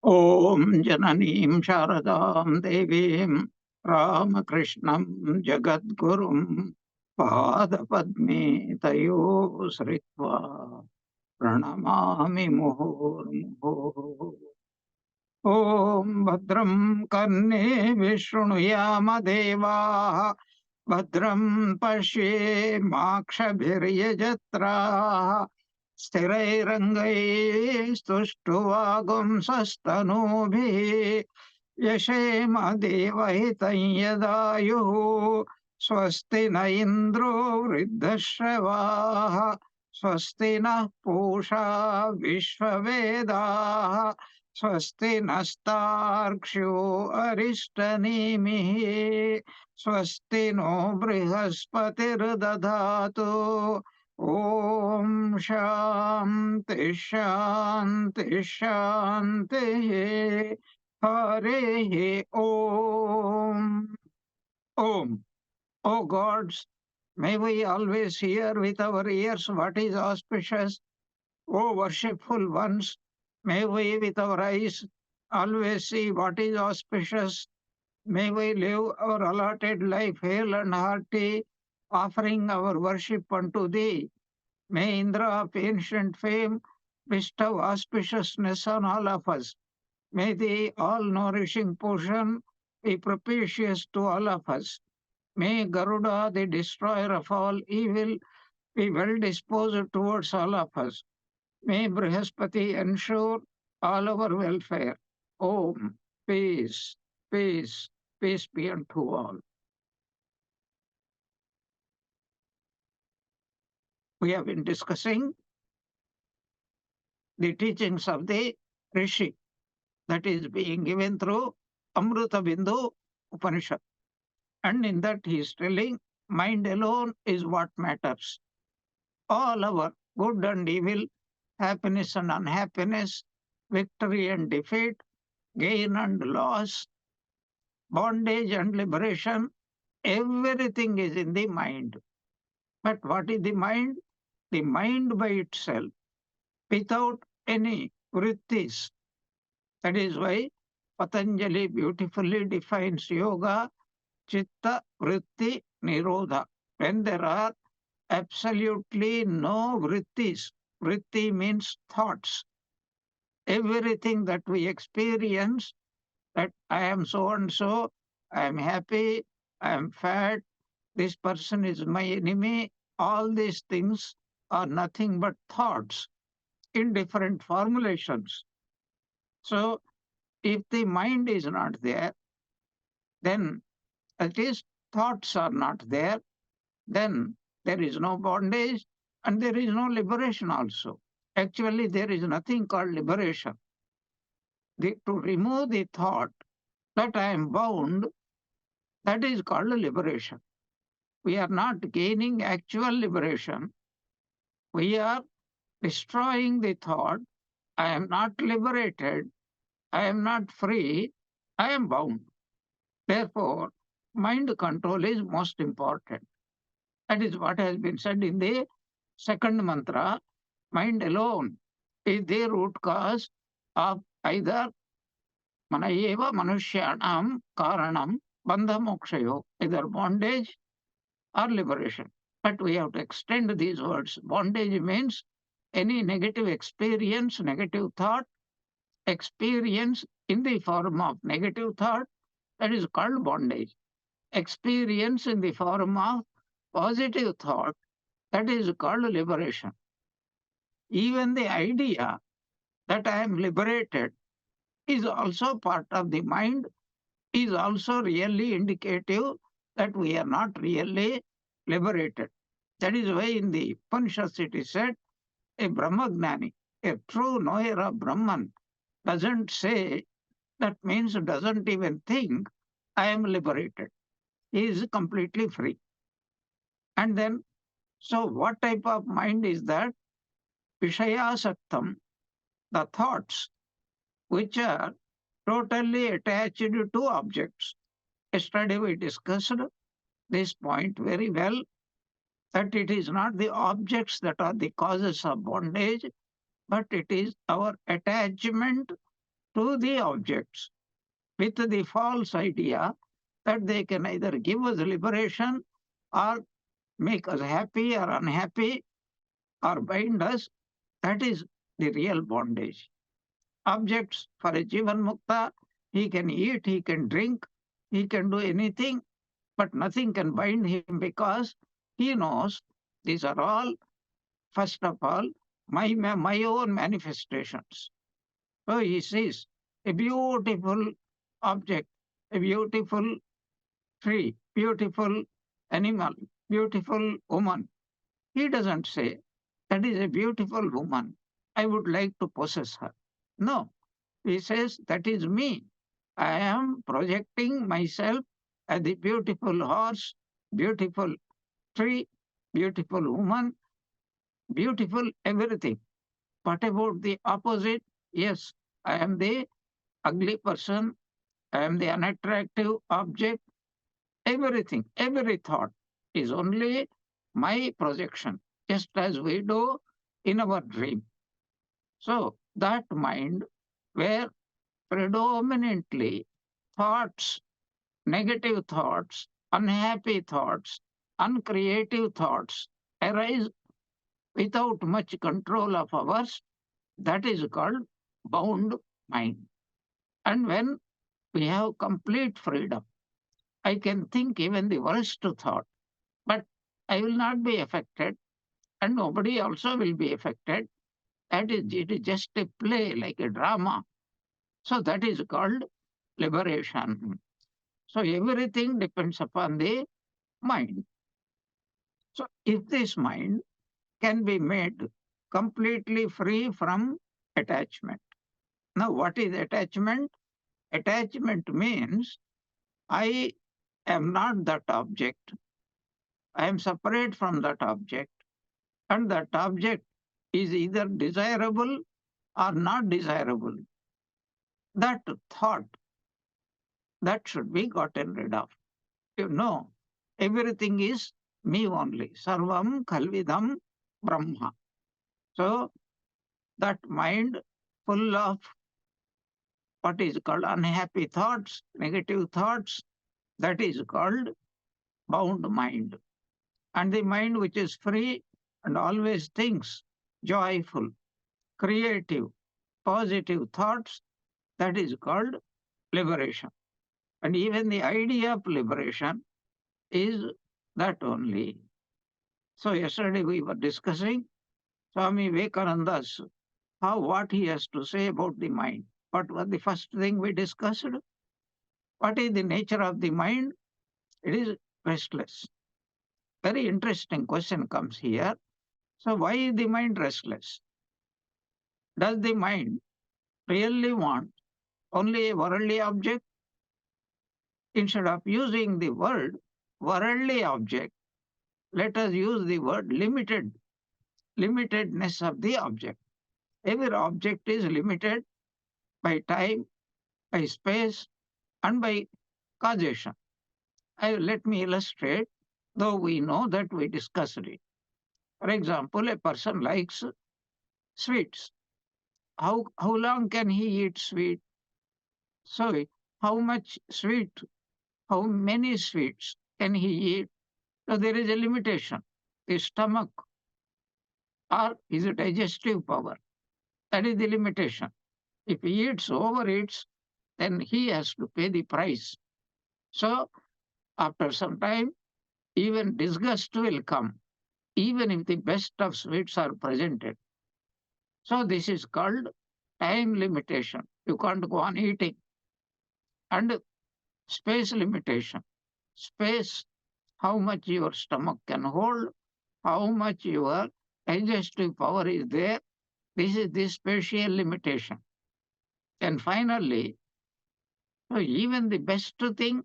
Om Jananim Sharadam Devim Ramakrishnan Jagadgurum Padapadme Tayo Sritva Pranamami Muhurmuhu. Om Bhadram Karne Vishnuyama Deva Bhadram Pashe Makshabhiryajatra Sthirairangai Stuštuvagum Sastanubhi Yashema Devahitam Yadayuhu Swasti na Indro Vriddhashavaha Swasti na Pusha Vishvavedaha Swasti nastarkshu aristanimihi Swasti no brihaspatirdadhatu Om Shanti Shanti Shanti Hare Om. Om. O gods, may we always hear with our ears what is auspicious. O worshipful ones, may we with our eyes always see what is auspicious. May we live our allotted life hale and hearty, offering our worship unto thee. May Indra of ancient fame bestow auspiciousness on all of us. May the all-nourishing portion be propitious to all of us. May Garuda, the destroyer of all evil, be well disposed towards all of us. May Brihaspati ensure all our welfare. Om, peace, peace, peace be unto all. We have been discussing the teachings of the Rishi that is being given through Amrita Bindu Upanishad. And in that he is telling, mind alone is what matters. All our good and evil, happiness and unhappiness, victory and defeat, gain and loss, bondage and liberation, everything is in the mind. But what is the mind? The mind by itself, without any vrittis. That is why Patanjali beautifully defines yoga, chitta, vritti, nirodha. When there are absolutely no vrittis, vritti means thoughts. Everything that we experience, that I am so and so, I am happy, I am fat, this person is my enemy, all these things are nothing but thoughts in different formulations. So if the mind is not there, then at least thoughts are not there, then there is no bondage and there is no liberation also. Actually, there is nothing called liberation. To remove the thought that I am bound, that is called liberation. We are not gaining actual liberation. We are destroying the thought, I am not liberated, I am not free, I am bound. Therefore, mind control is most important. That is what has been said in the second mantra. Mind alone is the root cause of either manayeva manushyanam karanam bandha mokshayo, either bondage or liberation. But we have to extend these words. Bondage means any negative experience, negative thought, experience in the form of negative thought, that is called bondage. Experience in the form of positive thought, that is called liberation. Even the idea that I am liberated is also part of the mind, is also really indicative that we are not really liberated. That is why in the Upanishads it is said, a Brahmagnani, a true knower of Brahman, doesn't say, that means doesn't even think, I am liberated. He is completely free. And then, so what type of mind is that? Vishayasaktam, the thoughts which are totally attached to objects. Yesterday we discussed this point very well, that it is not the objects that are the causes of bondage, but it is our attachment to the objects with the false idea that they can either give us liberation or make us happy or unhappy or bind us. That is the real bondage. Objects for a Jivan Mukta, he can eat, he can drink, he can do anything, but nothing can bind him because he knows these are all, first of all, my own manifestations. So he sees a beautiful object, a beautiful tree, beautiful animal, beautiful woman. He doesn't say, that is a beautiful woman. I would like to possess her. No, he says, that is me. I am projecting myself as the beautiful horse, beautiful tree, beautiful woman, beautiful everything. What about the opposite? Yes, I am the ugly person. I am the unattractive object. Everything, every thought is only my projection, just as we do in our dream. So that mind where predominantly thoughts, negative thoughts, unhappy thoughts, uncreative thoughts arise without much control of ours, that is called bound mind. And when we have complete freedom, I can think even the worst thought, but I will not be affected, and nobody also will be affected. That is, it is just a play, like a drama. So that is called liberation. So everything depends upon the mind. So if this mind can be made completely free from attachment. Now, what is attachment? Attachment means I am not that object. I am separate from that object. And that object is either desirable or not desirable. That thought, that should be gotten rid of. You know, everything is me only. Sarvam Khalvidam Brahma. So that mind full of what is called unhappy thoughts, negative thoughts, that is called bound mind. And the mind which is free and always thinks joyful, creative, positive thoughts, that is called liberation. And even the idea of liberation is that only. So yesterday we were discussing Swami Vivekananda's what he has to say about the mind. What was the first thing we discussed? What is the nature of the mind? It is restless. Very interesting question comes here. So why is the mind restless? Does the mind really want only a worldly object? Instead of using the word worldly object, let us use the word limited, limitedness of the object. Every object is limited by time, by space, and by causation. Let me illustrate, though we know that we discussed it. For example, a person likes sweets. How long can he eat sweet? So, how much sweet, how many sweets can he eat? So, there is a limitation. The stomach or his digestive power. That is the limitation. If he overeats, then he has to pay the price. So, after some time, even disgust will come, even if the best of sweets are presented. So, this is called time limitation. You can't go on eating. And space limitation. Space, how much your stomach can hold, how much your digestive power is there. This is the spatial limitation. And finally, so even the best thing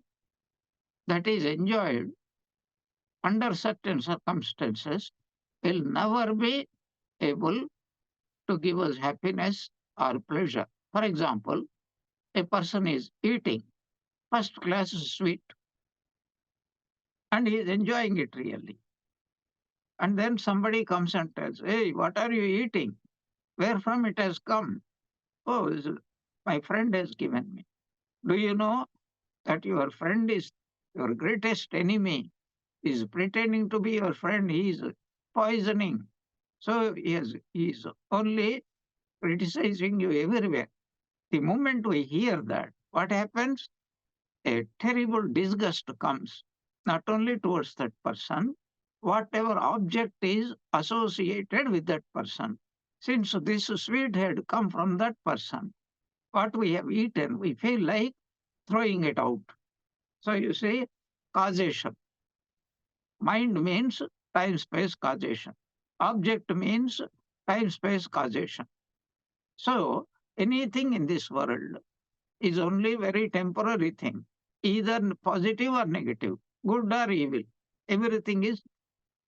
that is enjoyed under certain circumstances will never be able to give us happiness or pleasure. For example, a person is eating first class sweet and he is enjoying it really. And then somebody comes and tells, hey, what are you eating? Where from it has come? Oh, My friend has given me. Do you know that your friend is your greatest enemy, is pretending to be your friend? He is poisoning. So he is only criticizing you everywhere. The moment we hear that, what happens? A terrible disgust comes, not only towards that person, whatever object is associated with that person. Since this sweet had come from that person, what we have eaten, we feel like throwing it out. So you see, causation. Mind means time space causation. Object means time space causation. So anything in this world is only very temporary thing, either positive or negative, good or evil. Everything is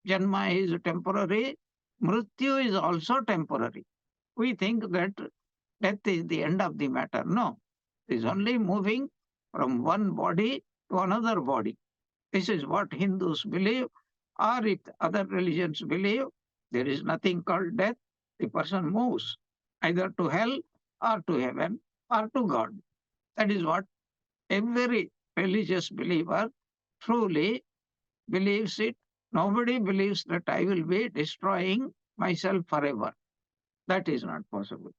janma is temporary, mrityu is also temporary. We think that death is the end of the matter. No, it is only moving from one body to another body. This is what Hindus believe, or if other religions believe, there is nothing called death. The person moves either to hell or to heaven or to God. That is what every religious believer truly believes it. Nobody believes that I will be destroying myself forever. That is not possible.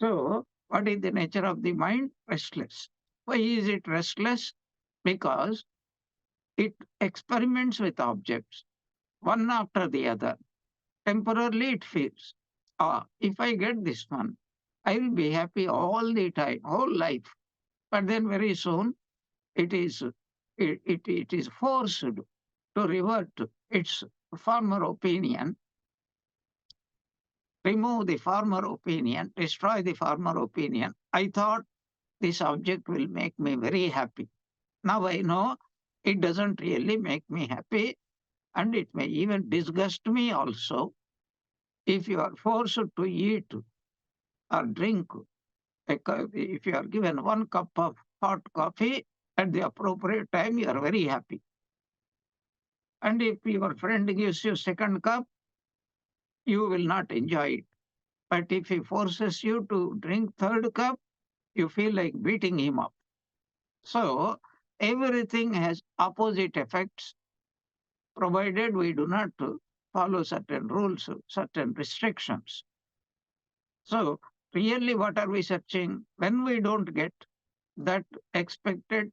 So, what is the nature of the mind? Restless. Why is it restless? Because it experiments with objects, one after the other. Temporarily, it feels, if I get this one, I will be happy all the time, whole life. But then very soon, it is it is forced to revert to its former opinion, remove the former opinion, destroy the former opinion. I thought this object will make me very happy. Now I know it doesn't really make me happy, and it may even disgust me also. If you are forced to eat or drink, if you are given one cup of hot coffee at the appropriate time, you are very happy. And if your friend gives you second cup, you will not enjoy it. But if he forces you to drink third cup, you feel like beating him up. So everything has opposite effects, provided we do not follow certain rules, certain restrictions. So really, what are we searching? When we don't get that expected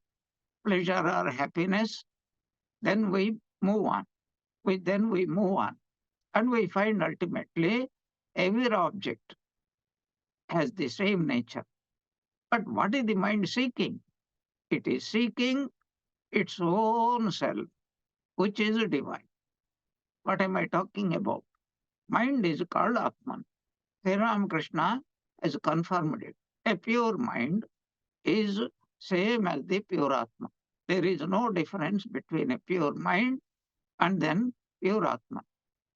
pleasure or happiness, then we move on. Then we move on. And we find ultimately every object has the same nature. But what is the mind seeking? It is seeking its own self, which is divine. What am I talking about? Mind is called Atman. Sri Ramakrishna has confirmed it. A pure mind is same as the pure Atma. There is no difference between a pure mind and then pure Atma,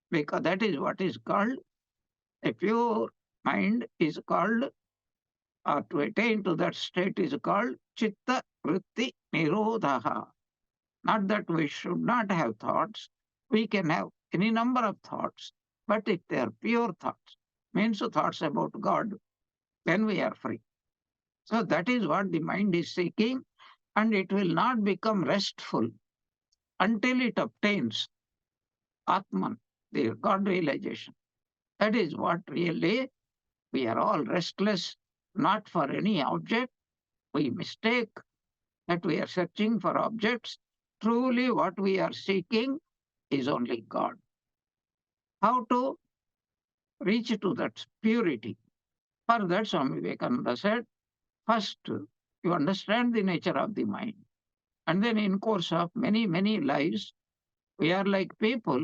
because that is what is called a pure mind is called, or to attain to that state is called chitta vritti nirodha. Not that we should not have thoughts. We can have any number of thoughts, but if they are pure thoughts, means thoughts about God, then we are free. So that is what the mind is seeking, and it will not become restful until it obtains Atman, the God realization. That is what really we are all restless, not for any object. We mistake that we are searching for objects. Truly, what we are seeking is only God. How to reach to that purity? For that, Swami Vivekananda said, first, you understand the nature of the mind. And then in course of many, many lives, we are like people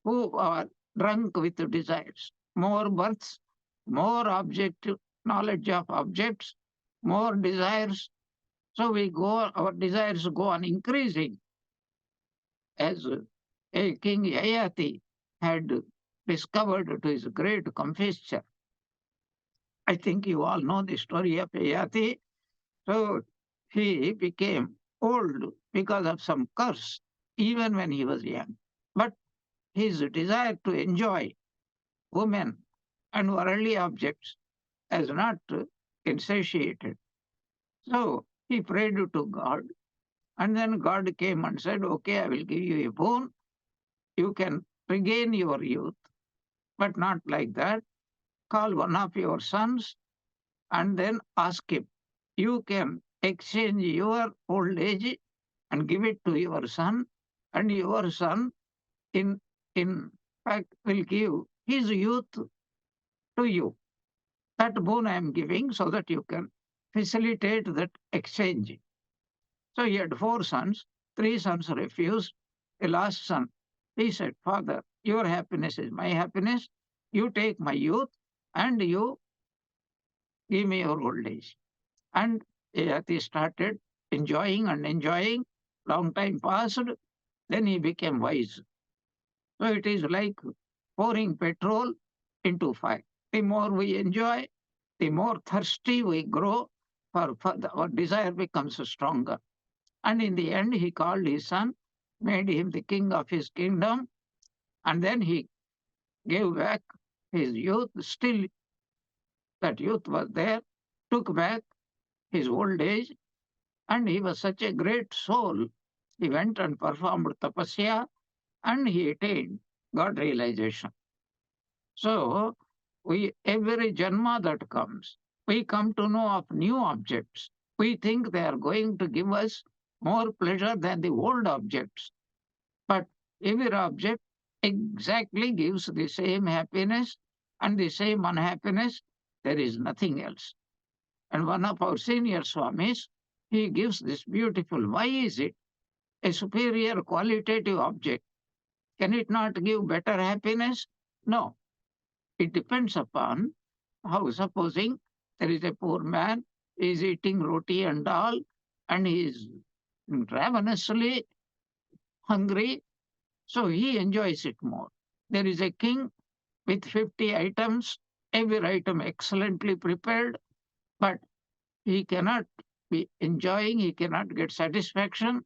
who are drunk with desires. More births, more object knowledge of objects, more desires. So our desires go on increasing, as a King Yayati had discovered to his great comfisture. I think you all know the story of Yayati. So he became old because of some curse, even when he was young. But his desire to enjoy women and worldly objects has not insatiated. So he prayed to God, and then God came and said, okay, I will give you a boon. You can regain your youth, but not like that. Call one of your sons and then ask him. You can exchange your old age and give it to your son, and your son, in, in fact, will give his youth to you. That boon I am giving so that you can facilitate that exchange. So he had four sons. Three sons refused. The last son, he said, Father, your happiness is my happiness. You take my youth and you give me your old age. And he started enjoying and enjoying. Long time passed. Then he became wise. So it is like pouring petrol into fire. The more we enjoy, the more thirsty we grow, our desire becomes stronger. And in the end, he called his son, made him the king of his kingdom, and then he gave back his youth. Still, that youth was there, took back his old age, and he was such a great soul. He went and performed tapasya, and he attained God realization. So, every janma that comes, we come to know of new objects. We think they are going to give us more pleasure than the old objects. But every object exactly gives the same happiness and the same unhappiness. There is nothing else. And one of our senior Swamis, he gives this beautiful. Why is it a superior qualitative object? Can it not give better happiness? No. It depends upon how, supposing there is a poor man, he is eating roti and dal, and he is ravenously hungry, so he enjoys it more. There is a king with 50 items, every item excellently prepared, but he cannot be enjoying, he cannot get satisfaction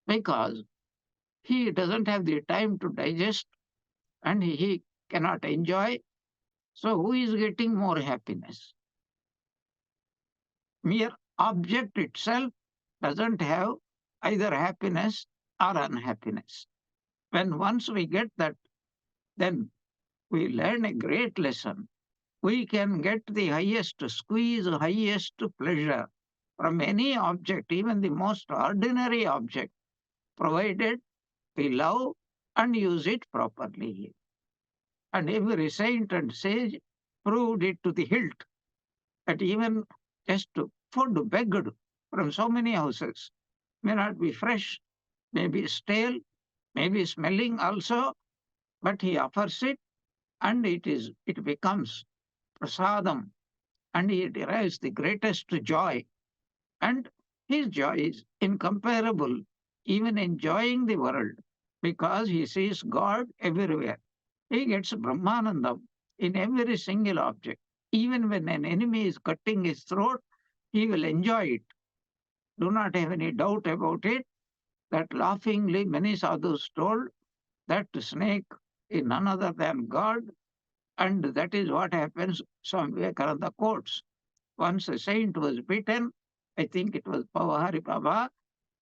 because he doesn't have the time to digest and he cannot enjoy. So, who is getting more happiness? Mere object itself doesn't have either happiness or unhappiness. When once we get that, then we learn a great lesson. We can get the highest squeeze, highest pleasure from any object, even the most ordinary object, provided we love and use it properly. And every saint and sage proved it to the hilt that even just food begged from so many houses may not be fresh, may be stale, may be smelling also, but he offers it and it becomes prasadam and he derives the greatest joy. And his joy is incomparable, even enjoying the world, because he sees God everywhere. He gets Brahmanandam in every single object. Even when an enemy is cutting his throat, he will enjoy it. Do not have any doubt about it. That laughingly many sadhus told that snake is none other than God, and that is what happens. Swami Vivekananda quotes. Once a saint was bitten, I think it was Pavahari Baba,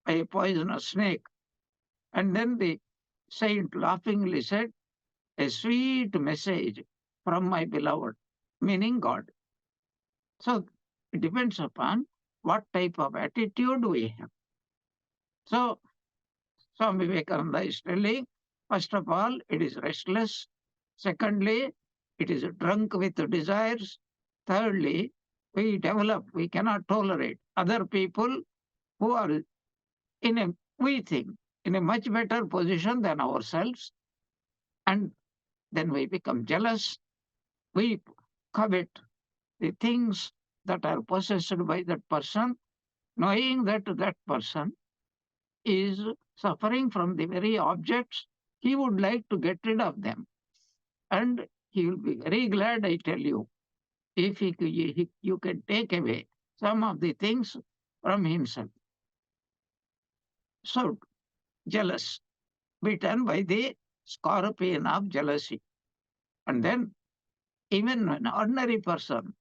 by a poisonous snake. And then the saint laughingly said, a sweet message from my beloved, meaning God. So it depends upon what type of attitude we have. So Swami Vivekananda is telling, first of all, it is restless. Secondly, it is drunk with desires. Thirdly, we cannot tolerate other people who are we think, in a much better position than ourselves. And then we become jealous. We covet the things that are possessed by that person, knowing that that person is suffering from the very objects. He would like to get rid of them. And he will be very glad, I tell you, if you can take away some of the things from himself. So, jealous, bitten by the scorpion of jealousy. And then, even an ordinary person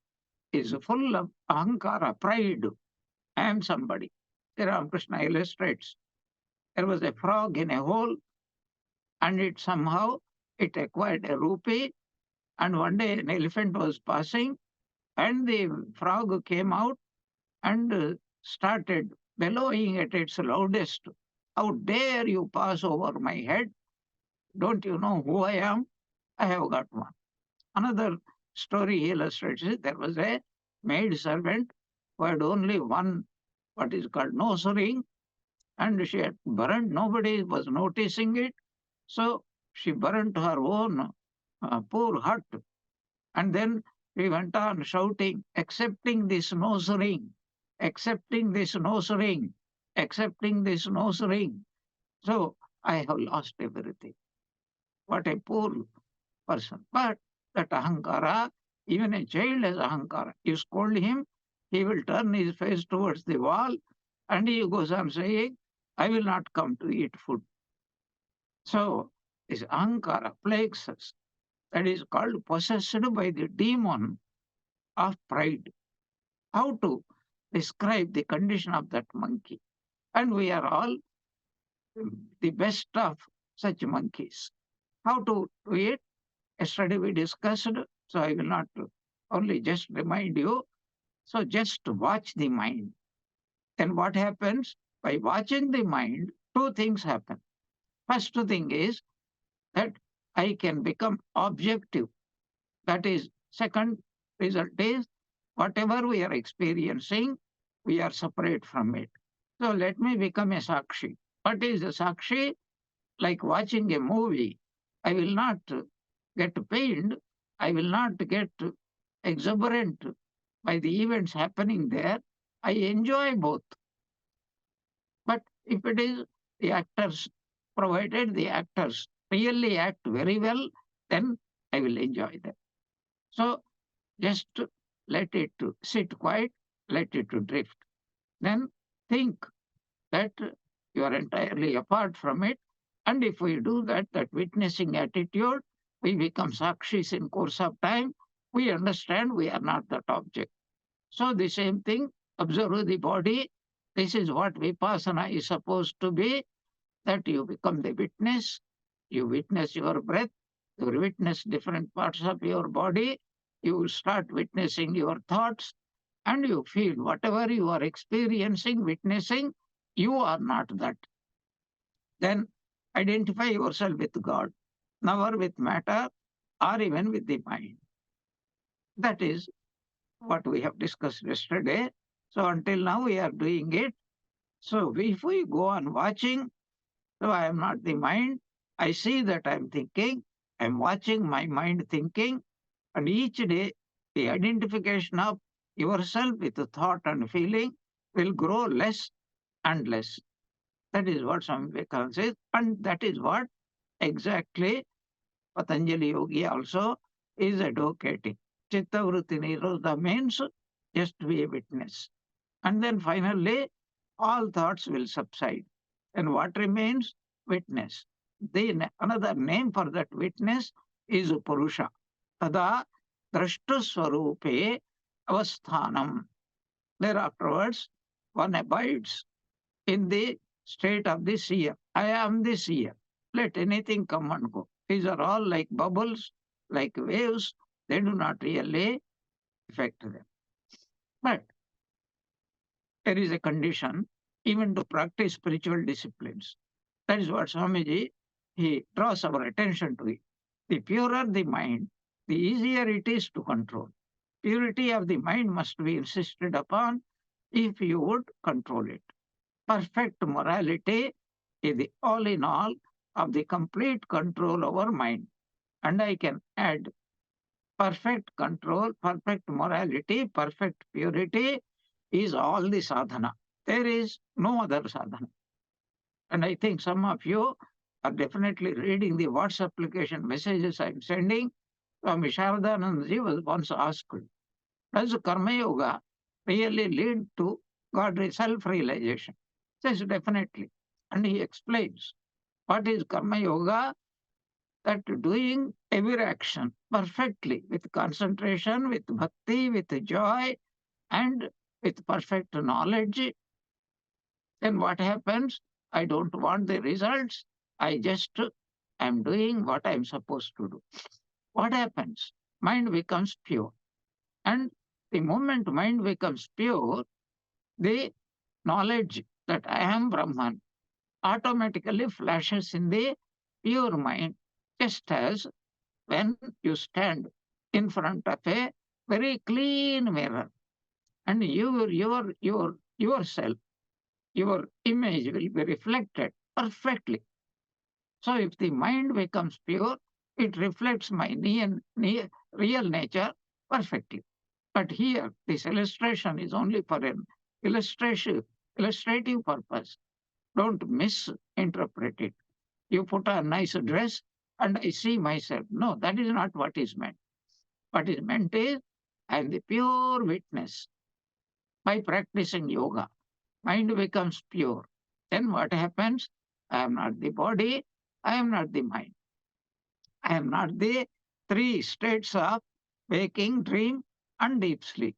is full of ahankara, pride. I am somebody. Sri Ramakrishna illustrates. There was a frog in a hole, and it acquired a rupee. And one day an elephant was passing, and the frog came out and started bellowing at its loudest. How dare you pass over my head? Don't you know who I am? I have got one. Another story illustrates it. There was a maid servant who had only one, what is called nose ring, and she had burned. Nobody was noticing it. So she burned her own poor hut. And then we went on shouting, accepting this nose ring, accepting this nose ring, accepting this nose ring. So I have lost everything. What a poor person. But that ahankara, even a child has ahankara. You scold him, he will turn his face towards the wall, and he goes on saying, I will not come to eat food. So this ahankara plagues us. That is called possessed by the demon of pride. How to describe the condition of that monkey? And we are all the best of such monkeys. How to do it? Yesterday we discussed, so I will not only just remind you. So just watch the mind. Then what happens? By watching the mind, two things happen. First thing is that I can become objective. That is, second result is whatever we are experiencing, we are separate from it. So let me become a Sakshi. What is a Sakshi? Like watching a movie. I will not get pained. I will not get exuberant by the events happening there. I enjoy both. But if it is the actors, provided the actors really act very well, then I will enjoy them. So just let it sit quiet, let it drift. Then think that you are entirely apart from it. And if we do that, that witnessing attitude, we become sakshis in course of time. We understand we are not that object. So the same thing, observe the body. This is what vipassana is supposed to be, that you become the witness. You witness your breath. You witness different parts of your body. You start witnessing your thoughts, and you feel whatever you are experiencing, witnessing, you are not that. Then identify yourself with God, never with matter or even with the mind. That is what we have discussed yesterday. So until now we are doing it. So if we go on watching, so I am not the mind. I see that I am thinking. I am watching my mind thinking. And each day the identification of yourself with the thought and feeling will grow less and less. That is what Swami Vivekananda says. And that is what exactly Patanjali Yogi also is advocating. Chittavritti Nirodha means just be a witness. And then finally, all thoughts will subside. And what remains? Witness. Then another name for that witness is Purusha. Tada drashtaswarupe avasthanam. Thereafterwards, one abides in the state of the seer. I am the seer. Let anything come and go. These are all like bubbles, like waves. They do not really affect them. But there is a condition even to practice spiritual disciplines. That is what Swamiji, he draws our attention to it. The purer the mind, the easier it is to control. Purity of the mind must be insisted upon if you would control it. Perfect morality is the all in all of the complete control over mind. And I can add perfect control, perfect morality, perfect purity is all the sadhana. There is no other sadhana. And I think some of you are definitely reading the WhatsApp application messages I'm sending. Swami Shardanandaji was once asked, does Karma Yoga really lead to God self-realization? Says definitely. And he explains what is Karma Yoga. that doing every action perfectly with concentration, with bhakti, with joy, and with perfect knowledge, then what happens? I don't want the results. I just am doing what I'm supposed to do. What happens? Mind becomes pure. And the moment mind becomes pure, the knowledge that I am Brahman automatically flashes in the pure mind, just as when you stand in front of a very clean mirror and yourself, your image will be reflected perfectly. So if the mind becomes pure, it reflects my real nature perfectly. But here, this illustration is only for an illustrative purpose. Don't misinterpret it. You put a nice dress and I see myself. No, that is not what is meant. What is meant is I am the pure witness. By practicing yoga, mind becomes pure. Then what happens? I am not the body, I am not the mind. I am not the three states of waking, dream, and deep sleep.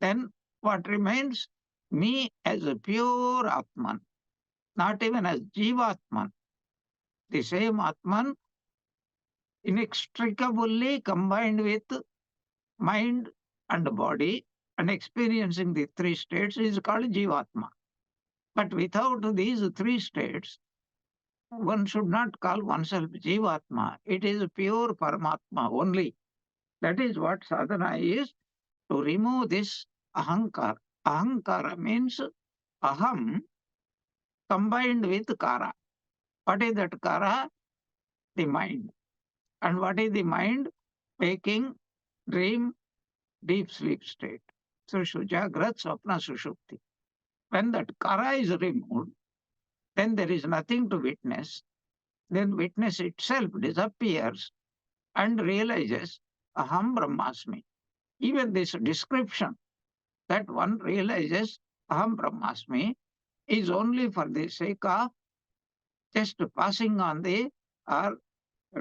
Then what remains? Me as a pure Atman, not even as Jivatman. The same Atman inextricably combined with mind and body and experiencing the three states is called Jivatma. But without these three states, one should not call oneself Jivatma. It is pure Paramatma only. That is what sadhana is, to remove this ahankara. Ahankara means aham combined with kara. What is that kara? The mind. And what is the mind? Waking, dream, deep sleep state. Sushu, Jagrat, Swapna, Sushupti. When that kara is removed, then there is nothing to witness. Then witness itself disappears and realizes Aham Brahmasmi. Even this description that one realizes Aham Brahmasmi is only for the sake of just passing on the or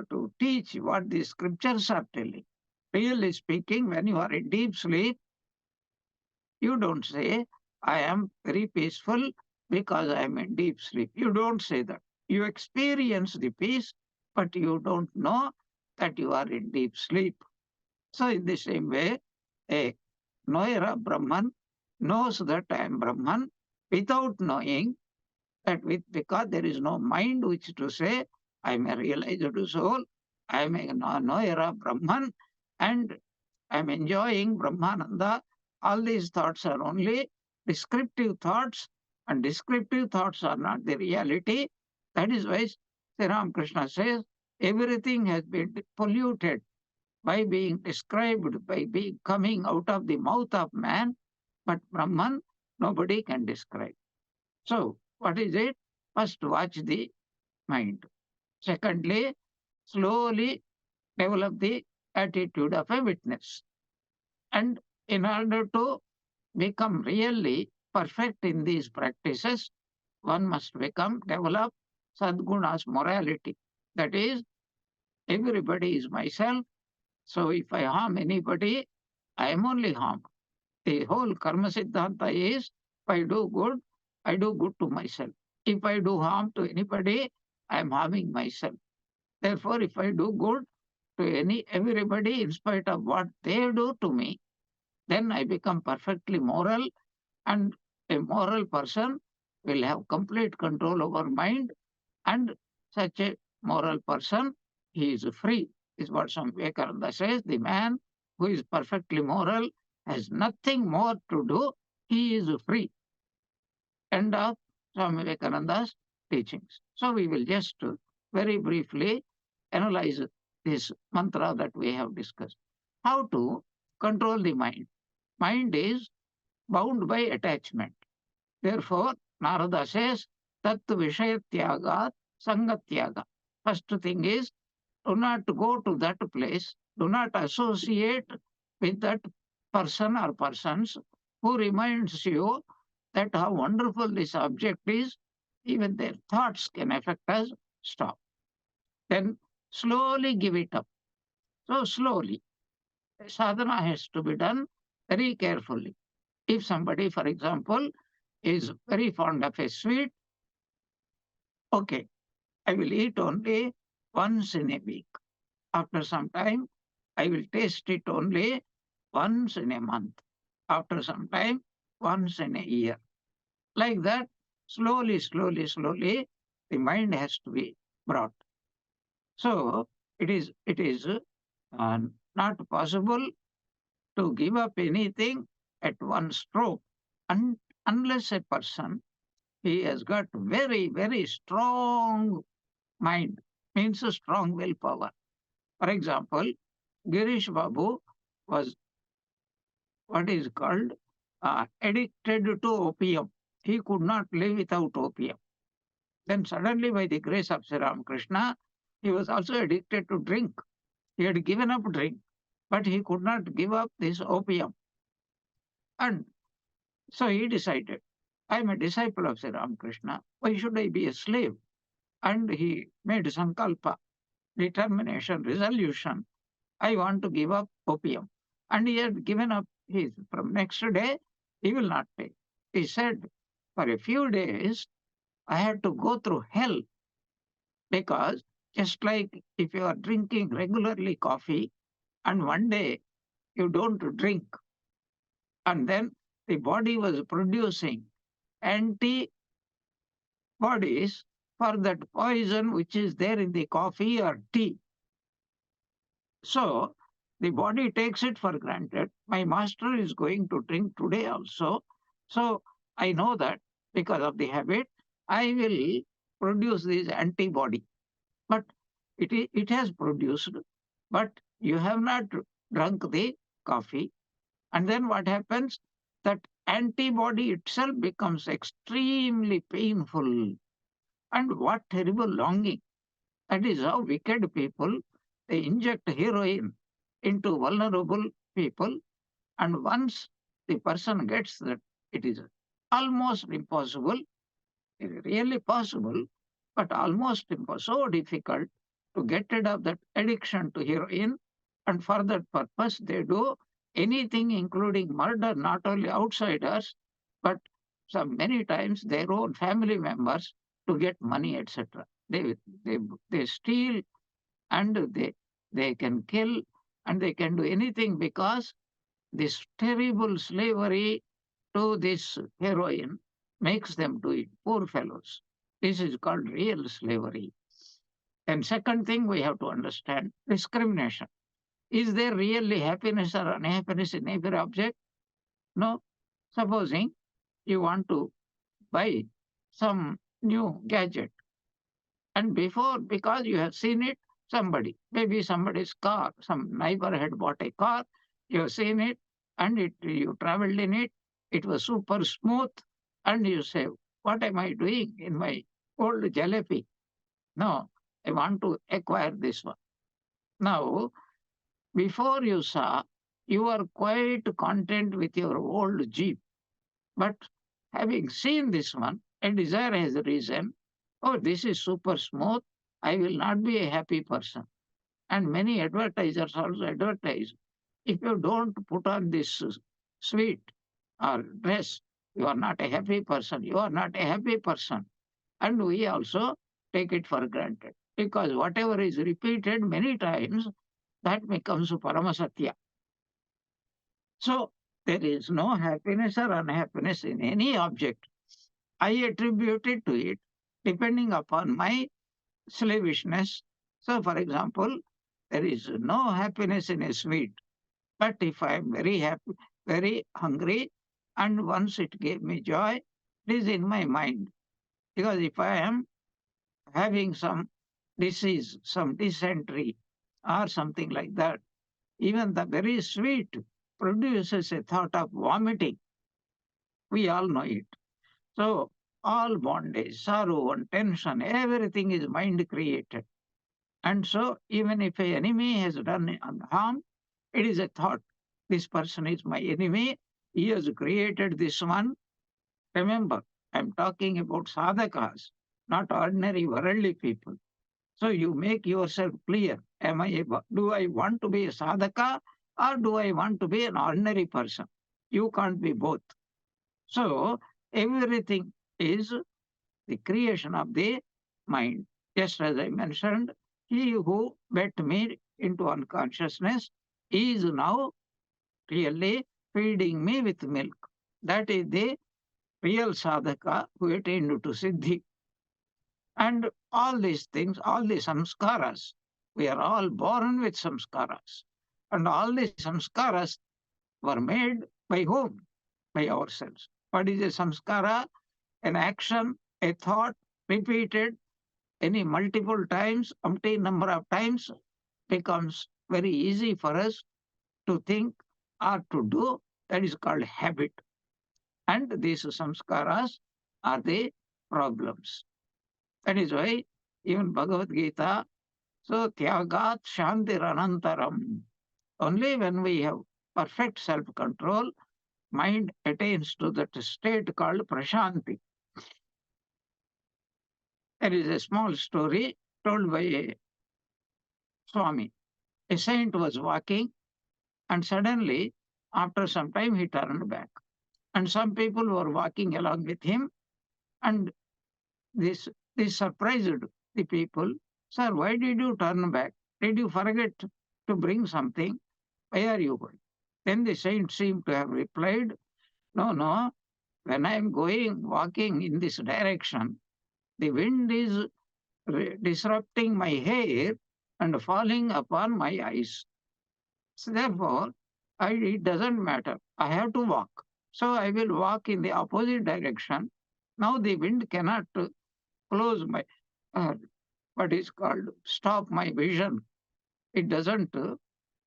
to teach what the scriptures are telling. Really speaking, when you are in deep sleep, you don't say, I am very peaceful because I am in deep sleep. You don't say that. You experience the peace, but you don't know that you are in deep sleep. So, in the same way, a knower of Brahman knows that I am Brahman without knowing that because there is no mind which to say, I am a realized soul, I am a knower of Brahman, and I am enjoying Brahmananda. All these thoughts are only descriptive thoughts, and descriptive thoughts are not the reality. That is why Sri Ramakrishna says everything has been polluted by being described, by being coming out of the mouth of man, but Brahman nobody can describe. So, what is it? First, watch the mind. Secondly, slowly develop the attitude of a witness. And in order to become really perfect in these practices, one must develop sadgunas morality. That is, everybody is myself. So if I harm anybody, I am only harmed. The whole karma siddhanta is if I do good, I do good to myself. If I do harm to anybody, I am harming myself. Therefore, if I do good to everybody in spite of what they do to me, then I become perfectly moral, and a moral person will have complete control over mind, and such a moral person, he is free, is what Swami Vivekananda says. The man who is perfectly moral has nothing more to do, he is free. End of Swami Vivekananda's teachings. So we will just very briefly analyze this mantra that we have discussed. How to control the mind? Mind is bound by attachment. Therefore, Narada says, Tat Vishayatyagat Sangatyaga. First thing is, do not go to that place, do not associate with that person or persons who reminds you that how wonderful this object is, even their thoughts can affect us. Stop. Then slowly give it up. So slowly, sadhana has to be done very carefully. If somebody, for example, is very fond of a sweet, okay, I will eat only once in a week. After some time, I will taste it only once in a month. After some time, once in a year. Like that, slowly, slowly, slowly, the mind has to be brought. So it is not possible to give up anything at one stroke, un- unless a person he has got very, very strong mind, means a strong willpower. For example, Girish Babu was what is called addicted to opium. He could not live without opium. Then suddenly, by the grace of Sri Ramakrishna, he was also addicted to drink. He had given up drink, but he could not give up this opium. And so he decided, I am a disciple of Sri Ramakrishna. Why should I be a slave? And he made sankalpa, determination, resolution. I want to give up opium. And he had given up his, from next day, he will not take. He said, for a few days, I had to go through hell because just like if you are drinking regularly coffee and one day you don't drink, and then the body was producing antibodies for that poison which is there in the coffee or tea. So the body takes it for granted. My master is going to drink today also. So I know that because of the habit, I will produce this antibody. But it has produced, but you have not drunk the coffee. And then what happens? That antibody itself becomes extremely painful. And what terrible longing. That is how wicked people, they inject heroin into vulnerable people. And once the person gets that, it is almost impossible, really possible, but almost impossible, so difficult to get rid of that addiction to heroin. And for that purpose, they do anything, including murder, not only outsiders, but some many times their own family members to get money, etc. They they steal and they can kill and they can do anything because this terrible slavery to this heroin makes them do it. Poor fellows. This is called real slavery. And second thing we have to understand discrimination. Is there really happiness or unhappiness in every object? No. Supposing you want to buy some new gadget, and before, because you have seen it, somebody, maybe somebody's car, some neighbor had bought a car, you have seen it, and you traveled in it, it was super smooth, and you say, what am I doing in my old jalebi? No, I want to acquire this one. Now, before you saw, you were quite content with your old Jeep. But having seen this one, a desire has arisen. Oh, this is super smooth. I will not be a happy person. And many advertisers also advertise. If you don't put on this sweet or dress, you are not a happy person. You are not a happy person. And we also take it for granted. Because whatever is repeated many times, that becomes Paramasatya. So there is no happiness or unhappiness in any object. I attribute it to it depending upon my slavishness. So, for example, there is no happiness in a sweet. But if I am very happy, very hungry, and once it gave me joy, it is in my mind. Because if I am having some disease, some dysentery, or something like that, even the very sweet produces a thought of vomiting. We all know it. So, all bondage, sorrow, and tension, everything is mind created. And so, even if an enemy has done harm, it is a thought. This person is my enemy. He has created this one. Remember, I'm talking about sadhakas, not ordinary worldly people. So you make yourself clear. Do I want to be a sadhaka or do I want to be an ordinary person? You can't be both. So everything is the creation of the mind. Just as I mentioned, he who bet me into unconsciousness is now really feeding me with milk. That is the real sadhaka who attained to siddhi. And all these things, all the samskaras, we are all born with samskaras. And all the samskaras were made by whom? By ourselves. What is a samskara? An action, a thought, repeated any multiple times, umpteen number of times, becomes very easy for us to think or to do. That is called habit. And these samskaras are the problems. That is why even Bhagavad Gita, so tyagat shantiranantaram. Only when we have perfect self-control, mind attains to that state called prashanti. There is a small story told by a Swami. A saint was walking and suddenly, after some time, he turned back. And some people were walking along with him and this, this surprised the people. Sir, why did you turn back? Did you forget to bring something? Why are you going? Then the saint seemed to have replied, no, no, when I am going, walking in this direction, the wind is disrupting my hair and falling upon my eyes. So therefore, it doesn't matter. I have to walk. So I will walk in the opposite direction. Now the wind cannot close my, uh, what is called, stop my vision. It doesn't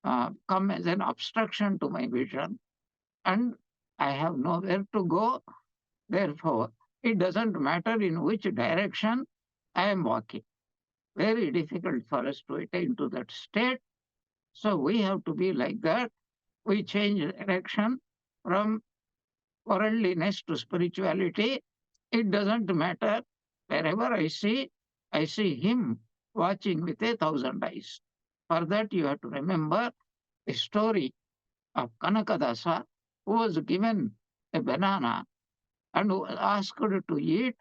come as an obstruction to my vision. And I have nowhere to go. Therefore, it doesn't matter in which direction I am walking. Very difficult for us to attain to that state. So we have to be like that. We change direction from worldliness to spirituality. It doesn't matter. Wherever I see him watching with 1,000 eyes. For that, you have to remember the story of Kanakadasa, who was given a banana and who was asked to eat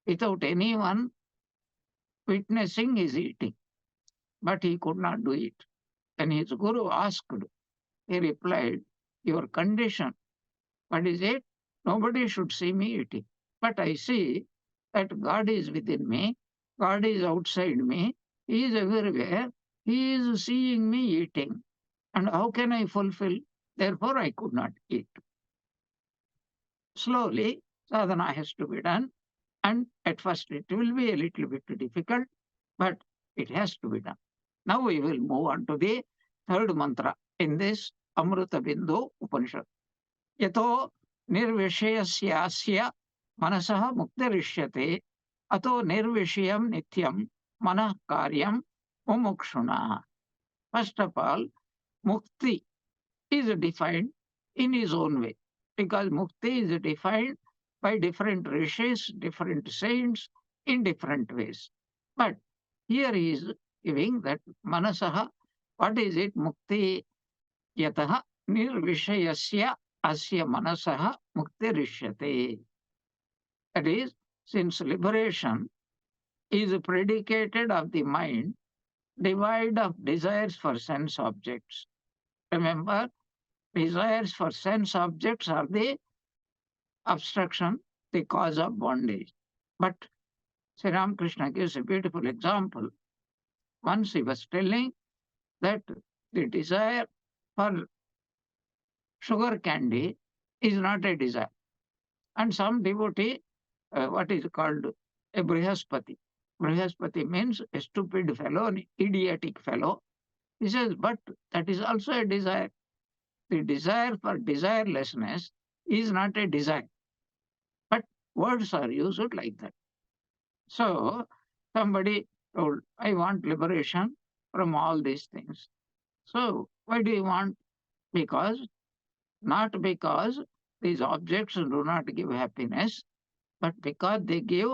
without anyone witnessing his eating. But he could not do it. When his guru asked, he replied, your condition, what is it? Nobody should see me eating. But I see that God is within me, God is outside me, He is everywhere, He is seeing me eating. And how can I fulfill? Therefore, I could not eat. Slowly, sadhana has to be done. And at first, it will be a little bit difficult, but it has to be done. Now we will move on to the third mantra in this Amrita Bindu Upanishad. Yato nirvishayasya manasah muktirishyate ato nirvishayam nityam manah karyam mumukshuna. First of all, mukti is defined in his own way because mukti is defined by different rishis, different saints in different ways. But here he is giving that manasaha, what is it? Mukti yataha nirvishayasya asya manasaha muktirishyate. That is, since liberation is predicated of the mind, devoid of desires for sense objects. Remember, desires for sense objects are the obstruction, the cause of bondage. But Sri Ramakrishna gives a beautiful example. Once he was telling that the desire for sugar candy is not a desire. And some devotee, what is called a Brihaspati. Brihaspati means a stupid fellow, an idiotic fellow. He says, but that is also a desire. The desire for desirelessness is not a desire. But words are used like that. So somebody told, I want liberation from all these things. So why do you want? Because, not because these objects do not give happiness, but because they give,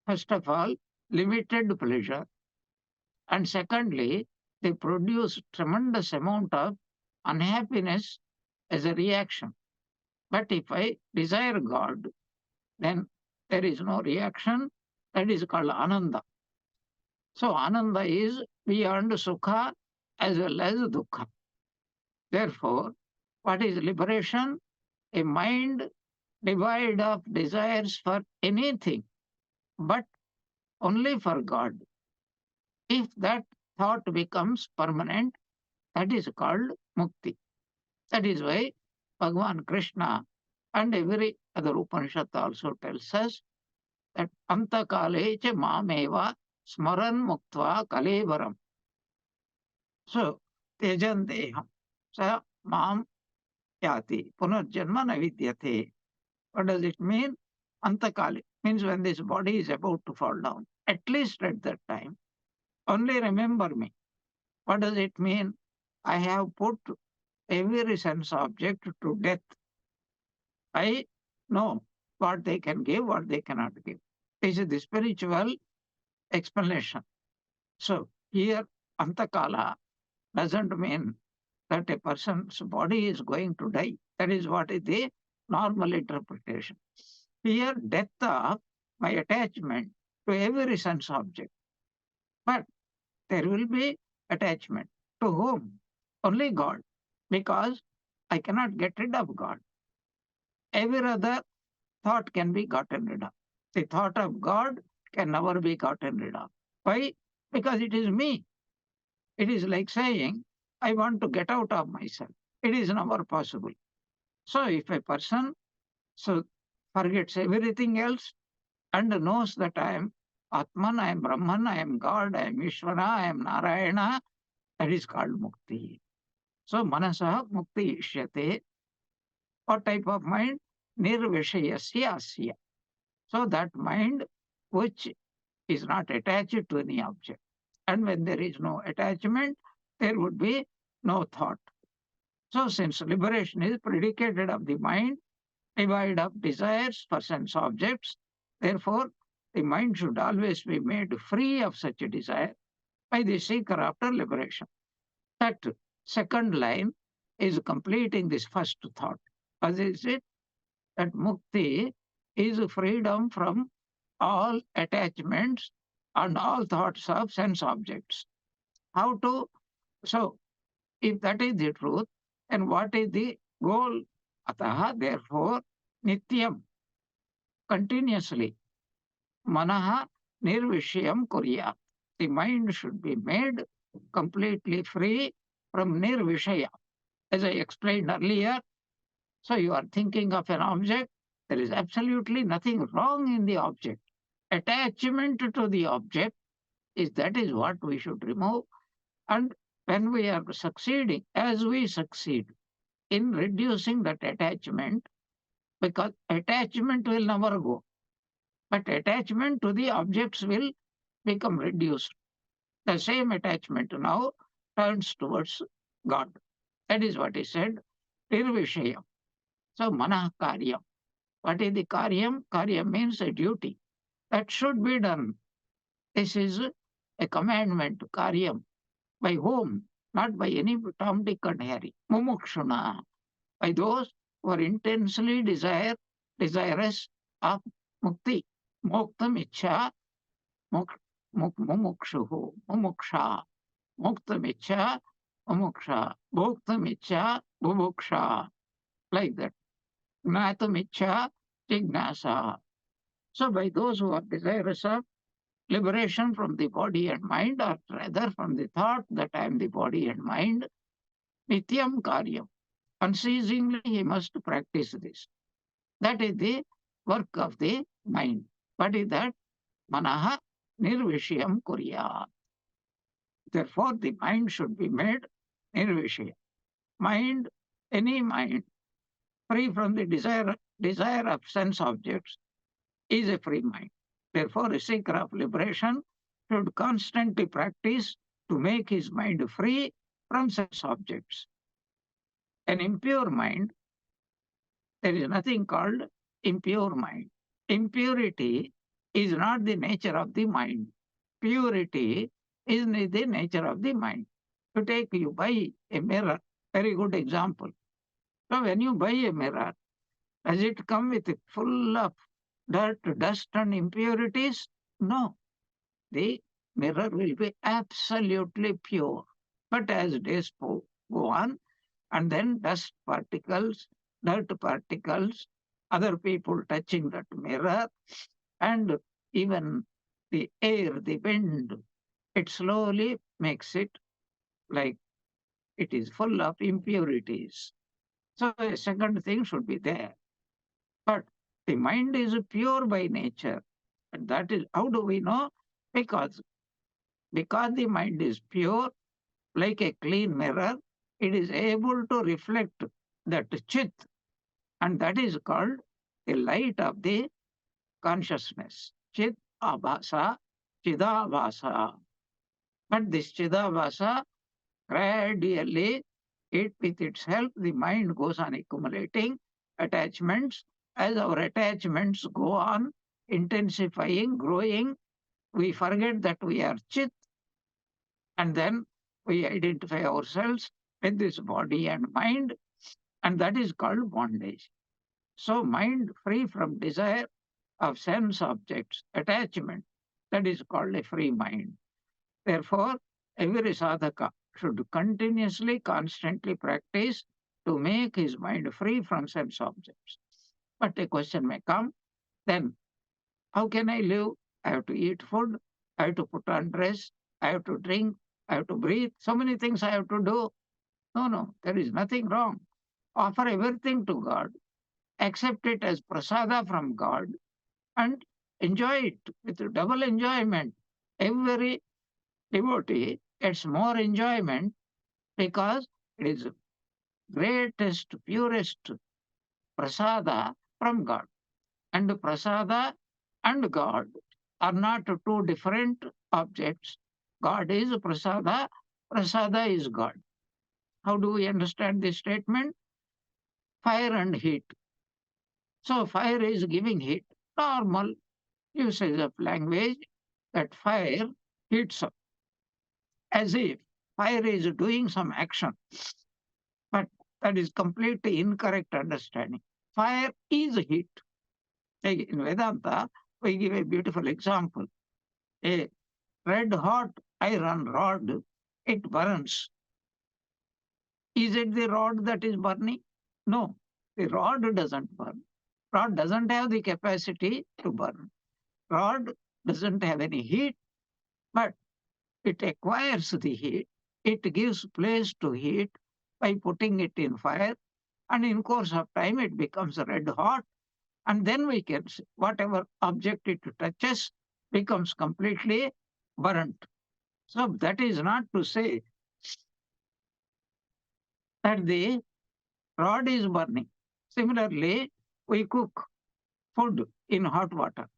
first of all, limited pleasure. And secondly, they produce tremendous amount of unhappiness as a reaction. But if I desire God, then there is no reaction. That is called ananda. So ananda is beyond sukha as well as dukkha. Therefore, what is liberation? A mind devoid of desires for anything, but only for God. If that thought becomes permanent, that is called mukti. That is why Bhagavan Krishna and every other Upanishad also tells us that antakale cha mameva smaran muktva kalevaram. So, tejan deham. Sa mam yati punarjanma navidyate. What does it mean? Antakale means when this body is about to fall down. At least at that time, only remember me. What does it mean? I have put every sense object to death. I know what they can give, what they cannot give. This is the spiritual explanation. So here, Antakala doesn't mean that a person's body is going to die. That is what is the normal interpretation. Here, death of my attachment to every sense object. But there will be attachment. To whom? Only God. Because I cannot get rid of God. Every other thought can be gotten rid of. The thought of God can never be gotten rid of. Why? Because it is me. It is like saying, I want to get out of myself. It is never possible. So if a person so forgets everything else and knows that I am Atman, I am Brahman, I am God, I am Ishvara, I am Narayana, that is called Mukti. So Manasaha Mukti Ishyate. What type of mind? Nirvishayasya asya. So that mind which is not attached to any object. And when there is no attachment, there would be no thought. So since liberation is predicated of the mind, devoid of desires for sense objects, therefore the mind should always be made free of such a desire by the seeker after liberation. That second line is completing this first thought. As is it that mukti is freedom from all attachments and all thoughts of sense objects. How to? So, if that is the truth, then what is the goal? Ataha, therefore, nityam, continuously, manaha nirvishayam kurya. The mind should be made completely free from nirvishaya. As I explained earlier, so you are thinking of an object, there is absolutely nothing wrong in the object. Attachment to the object is what we should remove. And when we are succeeding, as we succeed in reducing that attachment, because attachment will never go, but attachment to the objects will become reduced. The same attachment now turns towards God. That is what he said, Nirvishayam. So manah karyam. What is the karyam? Karyam means a duty that should be done. This is a commandment, karyam. By whom? Not by any Tom, Dick, and Harry. Mumukshuna. By those who are intensely desirous of mukti. Moktam icha, mumukshuhu, mumuksha. Moktam icha, mumuksha. Bhoktam icha, bubuksha. Like that. Gnatam icha, jignasa. So by those who are desirous of liberation from the body and mind, or rather from the thought that I am the body and mind, nityam karyam. Unceasingly, he must practice this. That is the work of the mind. What is that? Manaha nirvishayam kurya. Therefore, the mind should be made nirvishaya. Mind, any mind, free from the desire of sense objects, is a free mind. Therefore, a seeker of liberation should constantly practice to make his mind free from sense objects. An impure mind, there is nothing called impure mind. Impurity is not the nature of the mind. Purity is the nature of the mind. You buy a mirror, very good example. So when you buy a mirror, does it come with full of dirt, dust, and impurities? No. The mirror will be absolutely pure. But as days go on, and then dust particles, dirt particles, other people touching that mirror, and even the air, the wind, it slowly makes it like it is full of impurities. So a second thing should be there. But the mind is pure by nature. And that is how do we know? Because because the mind is pure, like a clean mirror, it is able to reflect that chit, and that is called the light of the consciousness. Chit abhasa, chidabhasa. But this chidabhasa, gradually, it with its help, the mind goes on accumulating attachments. As our attachments go on intensifying, growing, we forget that we are chit, and then we identify ourselves with this body and mind, and that is called bondage. So, mind free from desire of sense objects, attachment, that is called a free mind. Therefore, every sadhaka should continuously, constantly practice to make his mind free from sense objects. But a question may come, then how can I live? I have to eat food, I have to put on dress, I have to drink, I have to breathe. So many things I have to do. No, no, there is nothing wrong. Offer everything to God, accept it as prasada from God, and enjoy it with double enjoyment. Every devotee gets more enjoyment because it is greatest, purest prasada from God. And prasada and God are not two different objects. God is prasada, prasada is God. How do we understand this statement? Fire and heat. So fire is giving heat. Normal usage of language that fire heats up as if fire is doing some action. But that is completely incorrect understanding. Fire is heat. Like in Vedanta, we give a beautiful example. A red hot iron rod, it burns. Is it the rod that is burning? No, the rod doesn't burn. Rod doesn't have the capacity to burn. Rod doesn't have any heat, but it acquires the heat. It gives place to heat by putting it in fire, and in course of time it becomes red hot, and then we can see whatever object it touches becomes completely burnt. So that is not to say that the rod is burning. Similarly, we cook food in hot water,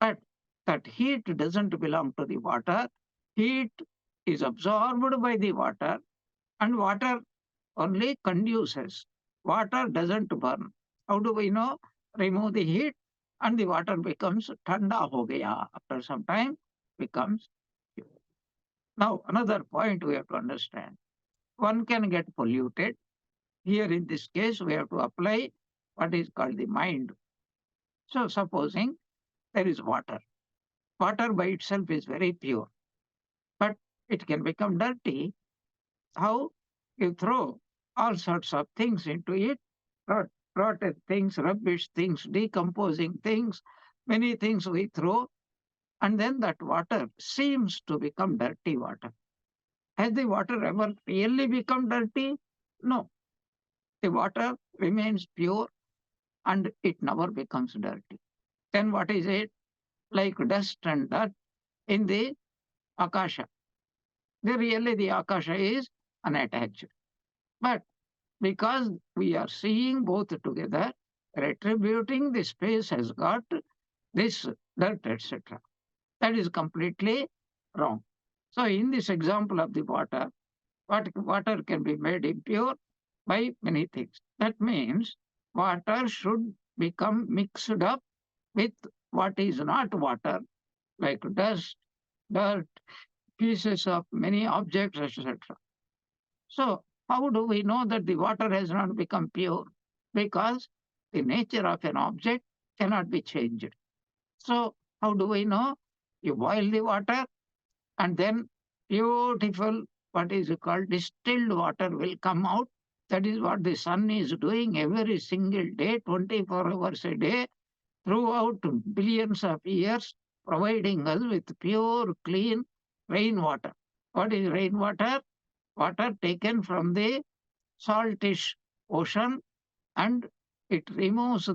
but that heat doesn't belong to the water. Heat is absorbed by the water, and water only conduces. Water doesn't burn. How do we know? Remove the heat, and the water becomes thanda ho gaya. After some time, becomes pure. Now, another point we have to understand. One can get polluted. Here in this case, we have to apply what is called the mind. So supposing there is water. Water by itself is very pure, but it can become dirty. How? You throw all sorts of things into it, rotted things, rubbish things, decomposing things, many things we throw, and then that water seems to become dirty water. Has the water ever really become dirty? No. The water remains pure and it never becomes dirty. Then what is it? Like dust and dirt in the akasha. The akasha is unattached. But because we are seeing both together, retributing the space has got this dirt, etc. That is completely wrong. So in this example of the water, water can be made impure by many things. That means water should become mixed up with what is not water, like dust, dirt, pieces of many objects, etc. So, how do we know that the water has not become pure? Because the nature of an object cannot be changed. So, how do we know? You boil the water and then beautiful, what is called distilled water will come out. That is what the sun is doing every single day, 24 hours a day, throughout billions of years, providing us with pure, clean rainwater. What is rainwater? Water taken from the saltish ocean, and it removes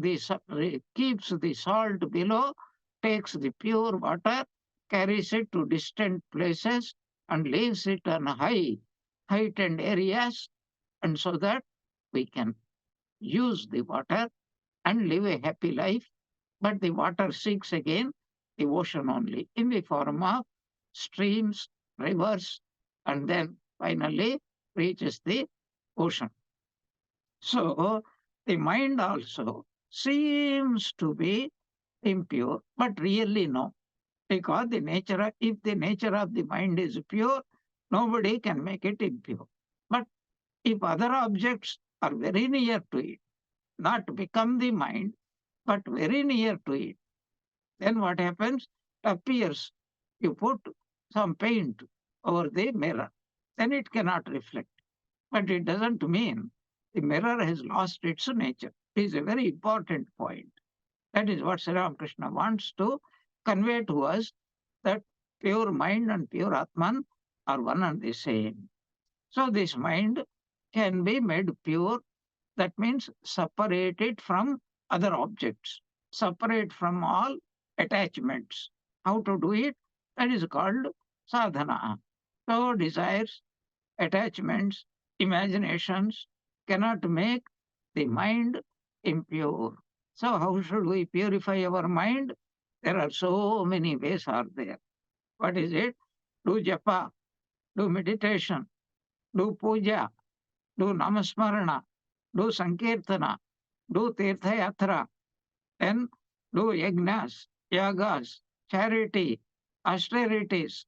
keeps the salt below, takes the pure water, carries it to distant places, and leaves it on heightened areas, and so that we can use the water and live a happy life. But the water seeks again the ocean only in the form of streams, rivers, and then finally reaches the ocean. So the mind also seems to be impure, but really no. Because if the nature of the mind is pure, nobody can make it impure. But if other objects are very near to it, not become the mind, but very near to it, then what happens? It appears. You put some paint over the mirror, then it cannot reflect. But it doesn't mean the mirror has lost its nature. It is a very important point. That is what Sri Ramakrishna wants to convey to us, that pure mind and pure Atman are one and the same. So this mind can be made pure. That means separated from other objects, separate from all attachments. How to do it? That is called sadhana. So desires, attachments, imaginations cannot make the mind impure. So how should we purify our mind? There are so many ways are there. What is it? Do japa, do meditation, do puja, do namasmarana, do sankirtana, do tirtha yatra, then do yagnas, yagas, charity, austerities.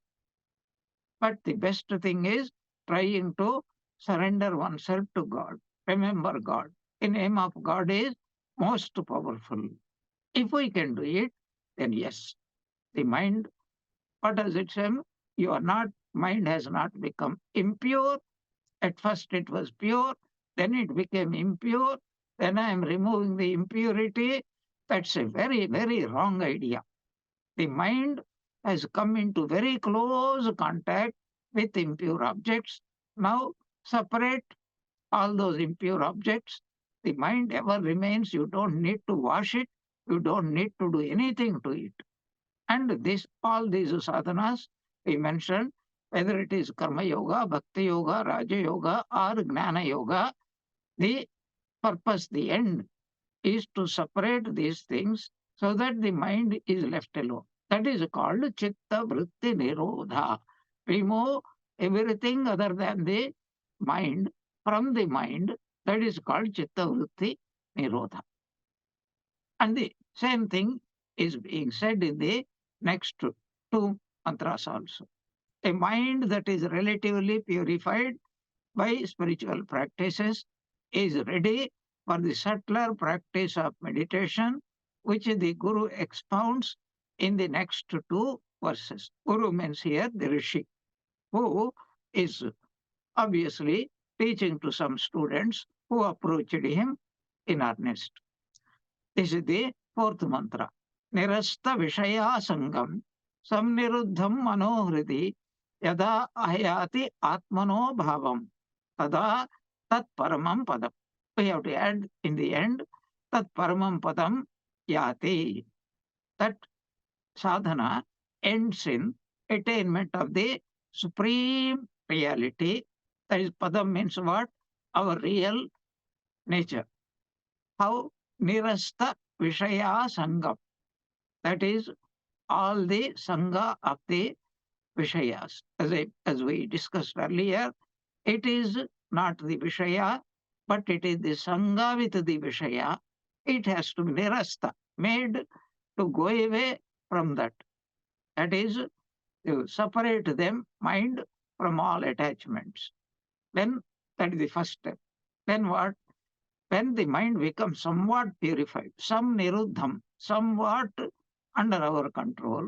But the best thing is trying to surrender oneself to God. Remember God. The name of God is most powerful. If we can do it, then yes, the mind, what does it say? You are not, mind has not become impure. At first it was pure, then it became impure. Then I am removing the impurity. That's a very, very wrong idea. The mind has come into very close contact with impure objects. Now separate all those impure objects. The mind ever remains. You don't need to wash it. You don't need to do anything to it. And all these sadhanas we mentioned, whether it is karma yoga, bhakti yoga, raja yoga, or gnana yoga, the purpose, the end is to separate these things so that the mind is left alone. That is called chitta vritti nirodha. Remove everything other than the mind from the mind. That is called chitta vritti nirodha. And the same thing is being said in the next two mantras also. A mind that is relatively purified by spiritual practices is ready for the subtler practice of meditation, which the Guru expounds in the next two verses. Guru means here the Rishi, who is obviously teaching to some students who approached him in earnest. This is the fourth mantra. Nirasta Vishaya Sangam Samniruddham Manohridi Yada Ayati Atmano Bhavam Tada Tat Paramam Padam. We have to add in the end Tat Paramam Padam Yati. That sadhana ends in attainment of the supreme reality. That is, Padam means what? Our real nature. How? Nirasta Vishaya Sangam. That is all the Sangha of the Vishayas. As we discussed earlier, it is not the Vishaya, but it is the Sangha with the Vishaya. It has to be nirasta, made to go away from that. That is You separate them, mind, from all attachments. Then that is the first step. Then what? When the mind becomes somewhat purified, some niruddham, somewhat under our control,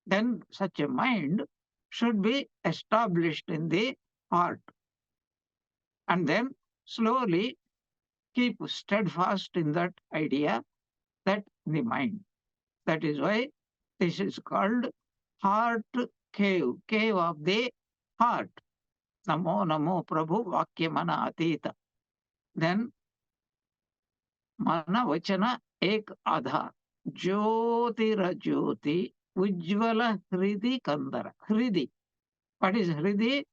then such a mind should be established in the heart. And then slowly keep steadfast in that idea, that the mind. That is why this is called heart cave, cave of the heart. Namo Namo Prabhu Vakya Mana Atita. Then Mana Vachana Ek Adhar. Jyotira Jyoti Ujjvala Hridi Kandara. Hridi. What is Hridi?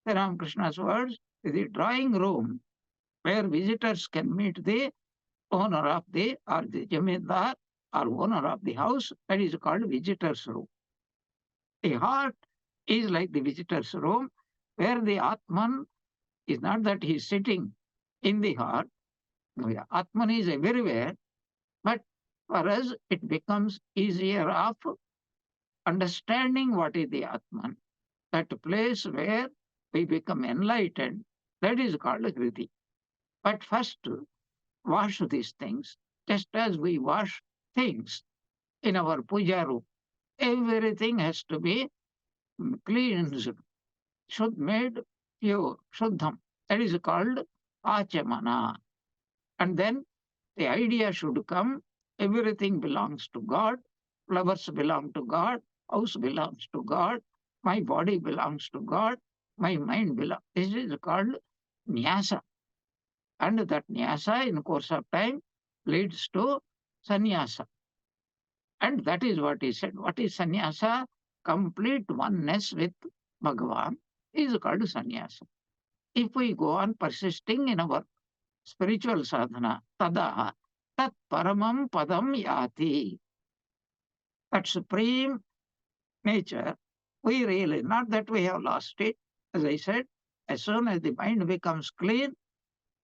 Ramakrishna's words is the drawing room where visitors can meet the owner of the or the Jamindar or owner of the house. That is called visitor's room. The heart is like the visitor's room where the Atman is not that he is sitting in the heart. The Atman is everywhere, but for us it becomes easier of understanding what is the Atman. That place where we become enlightened, that is called Hriti. But first, wash these things, just as we wash things in our puja room. Everything has to be cleansed, made pure, shuddham. That is called achamana. And then the idea should come, everything belongs to God, flowers belong to God, house belongs to God, my body belongs to God, my mind belongs. This is called nyasa. And that nyasa in course of time leads to sannyasa. And that is what he said. What is sannyasa? Complete oneness with Bhagavan is called sannyasa. If we go on persisting in our spiritual sadhana, tada, tat paramam padam yati. That supreme nature, we really, not that we have lost it. As I said, as soon as the mind becomes clean,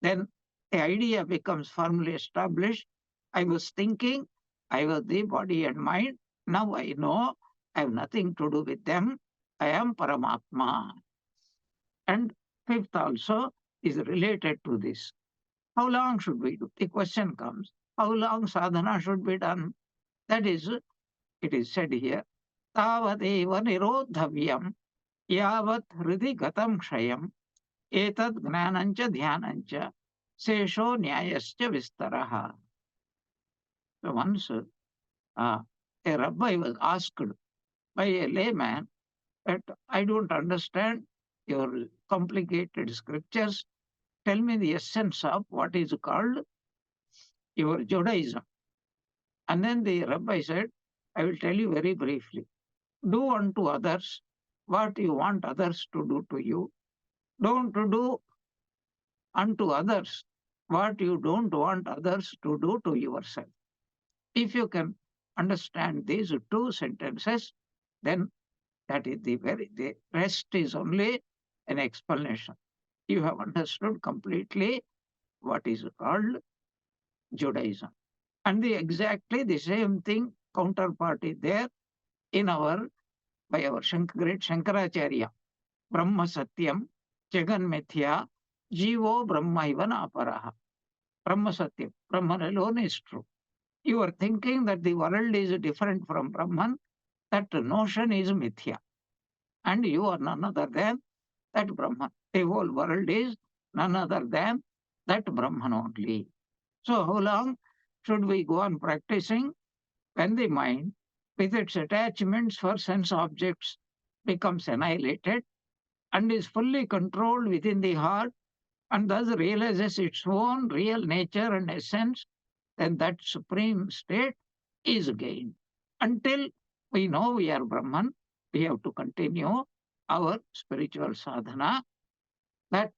then the idea becomes firmly established. I was thinking, I was the body and mind. Now I know I have nothing to do with them. I am Paramatma. And fifth also is related to this. How long should we do? The question comes, how long sadhana should be done? That is, it is said here, Tavadeva nirodhavyam yavat hridi gatam kshayam etad gnanancha dhyanancha sesho nyayascha vistaraha. So once a rabbi was asked by a layman that I don't understand your complicated scriptures. Tell me the essence of what is called your Judaism. And then the rabbi said, I will tell you very briefly. Do unto others what you want others to do to you. Don't do unto others what you don't want others to do to yourself. If you can understand these two sentences, then that is the rest is only an explanation. You have understood completely what is called Judaism. And exactly the same thing, counterpart is there in our, by our great Shankaracharya. Brahma Satyam, Jagan Mithya, Jivo Brahma Ivana Aparaha. Brahma Satyam, Brahman alone is true. You are thinking that the world is different from Brahman, that notion is Mithya. And you are none other than that Brahman. The whole world is none other than that Brahman only. So how long should we go on practicing? When the mind, with its attachments for sense objects, becomes annihilated and is fully controlled within the heart and thus realizes its own real nature and essence, then that supreme state is gained. Until we know we are Brahman, we have to continue our spiritual sadhana. That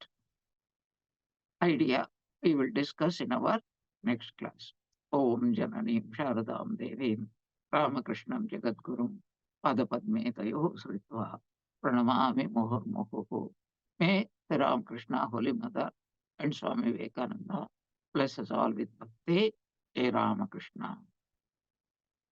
idea we will discuss in our next class. Om Jananim Sharadam Devim Ramakrishnam Jagadgurum Padapadme Tayo Sritva Pranamami Muhurmuhu. May the Ramakrishna Holy Mother and Swami Vivekananda bless us all with bhakti. Jai Ramakrishna.